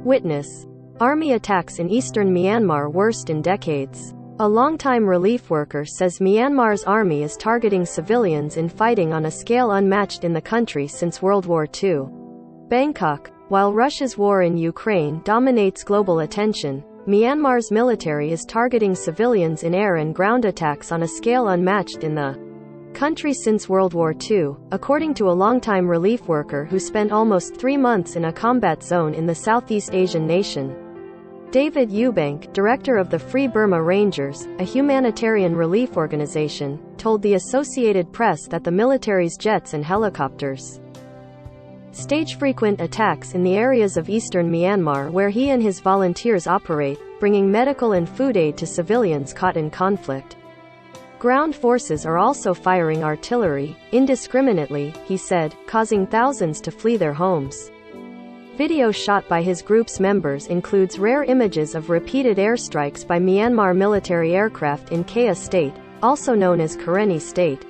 Witness: Army attacks in eastern Myanmar worst in decades. A longtime relief worker says Myanmar's army is targeting civilians in fighting on a scale unmatched in the country since World War II. Bangkok: while Russia's war in Ukraine dominates global attention, Myanmar's military is targeting civilians in air and ground attacks on a scale unmatched in the country since World War II, according to a longtime relief worker who spent almost 3 months in a combat zone in the Southeast Asian nation. David Eubank, director of the Free Burma Rangers, a humanitarian relief organization, told the Associated Press that the military's jets and helicopters stage frequent attacks in the areas of eastern Myanmar where he and his volunteers operate, bringing medical and food aid to civilians caught in conflict. Ground forces are also firing artillery, indiscriminately, he said, causing thousands to flee their homes. Video shot by his group's members includes rare images of repeated airstrikes by Myanmar military aircraft in Kaya State, also known as Karenni State,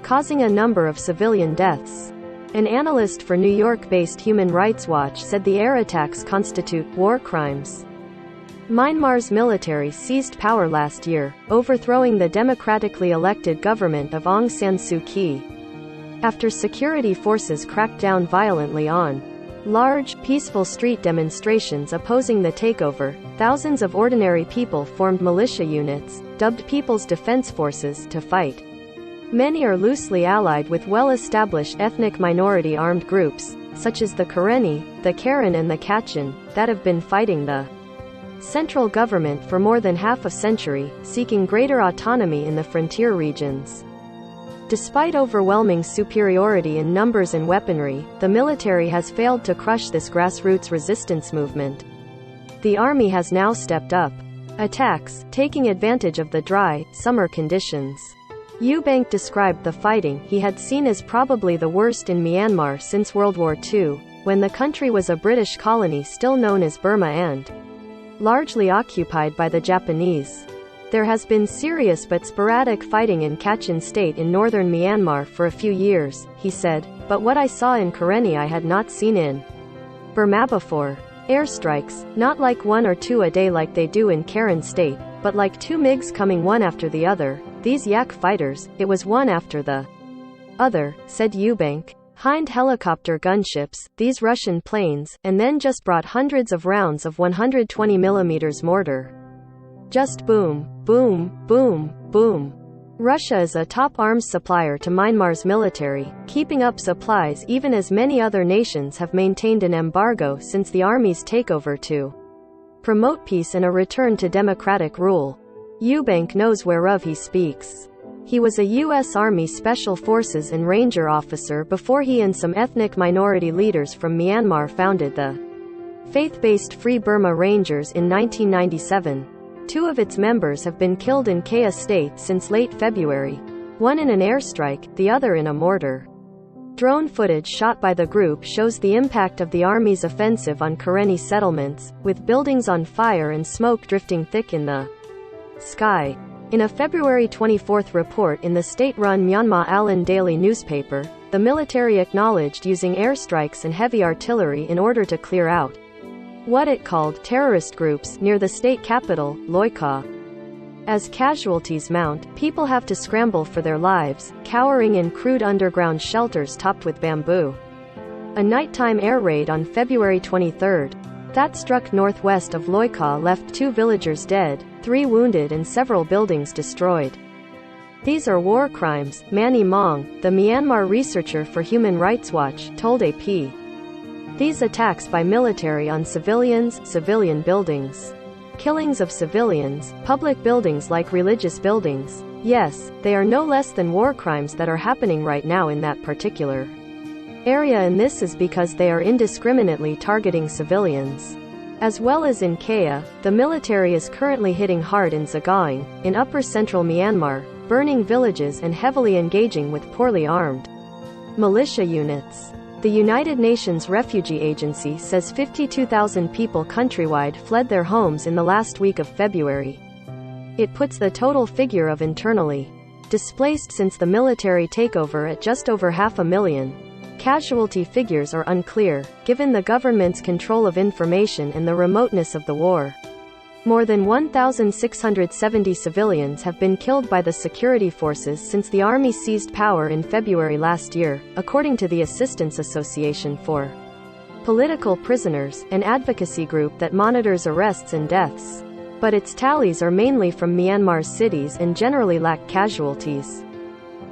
causing a number of civilian deaths. An analyst for New York-based Human Rights Watch said the air attacks constitute war crimes. Myanmar's military seized power last year, overthrowing the democratically elected government of Aung San Suu Kyi, after security forces cracked down violently on large, peaceful street demonstrations opposing the takeover. Thousands of ordinary people formed militia units, dubbed People's Defense Forces, to fight. Many are loosely allied with well-established ethnic minority armed groups, such as the Karenni, the Karen and the Kachin, that have been fighting the central government for more than half a century, seeking greater autonomy in the frontier regions. Despite overwhelming superiority in numbers and weaponry, the military has failed to crush this grassroots resistance movement. The army has now stepped up attacks, taking advantage of the dry, summer conditions. Eubank described the fighting he had seen as probably the worst in Myanmar since World War II, when the country was a British colony still known as Burma and largely occupied by the Japanese. There has been serious but sporadic fighting in Kachin State in northern Myanmar for a few years, he said, but what I saw in Karenni I had not seen in Burma before. Airstrikes, not like 1 or 2 a day like they do in Karen State, but like 2 MiGs coming one after the other. These Yak fighters, it was one after the other, said Eubank. Hind helicopter gunships, these Russian planes, and then just brought hundreds of rounds of 120mm mortar. Just boom, boom, boom, boom. Russia is a top arms supplier to Myanmar's military, keeping up supplies even as many other nations have maintained an embargo since the army's takeover to promote peace and a return to democratic rule. Eubank knows whereof he speaks. He was a U.S. Army Special Forces and Ranger officer before he and some ethnic minority leaders from Myanmar founded the faith-based Free Burma Rangers in 1997. 2 of its members have been killed in Kaya State since late February, one in an airstrike, the other in a mortar. Drone footage shot by the group shows the impact of the army's offensive on Karenni settlements, with buildings on fire and smoke drifting thick in the sky. In a February 24 report in the state-run Myanmar Allen daily newspaper, the military acknowledged using airstrikes and heavy artillery in order to clear out what it called terrorist groups near the state capital, Loika. As casualties mount, people have to scramble for their lives, cowering in crude underground shelters topped with bamboo. A nighttime air raid on February 23 that struck northwest of Loika left 2 villagers dead, 3 wounded and several buildings destroyed. These are war crimes, Manny Mong, the Myanmar researcher for Human Rights Watch, told AP. These attacks by military on civilians, civilian buildings, killings of civilians, public buildings like religious buildings, yes, they are no less than war crimes that are happening right now in that particular area, and this is because they are indiscriminately targeting civilians. As well as in Kaya, the military is currently hitting hard in Sagaing, in upper central Myanmar, burning villages and heavily engaging with poorly armed militia units. The United Nations Refugee Agency says 52,000 people countrywide fled their homes in the last week of February. It puts the total figure of internally displaced since the military takeover at just over 500,000. Casualty figures are unclear, given the government's control of information and the remoteness of the war. More than 1,670 civilians have been killed by the security forces since the army seized power in February last year, according to the Assistance Association for Political Prisoners, an advocacy group that monitors arrests and deaths. But its tallies are mainly from Myanmar's cities and generally lack casualties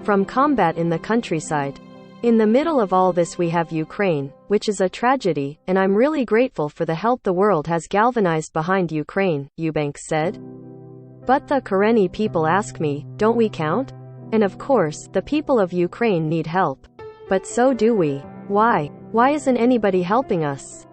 from combat in the countryside. In the middle of all this we have Ukraine, which is a tragedy, and I'm really grateful for the help the world has galvanized behind Ukraine, Eubanks said. But the Karenni people ask me, don't we count? And of course, the people of Ukraine need help. But so do we. Why? Why isn't anybody helping us?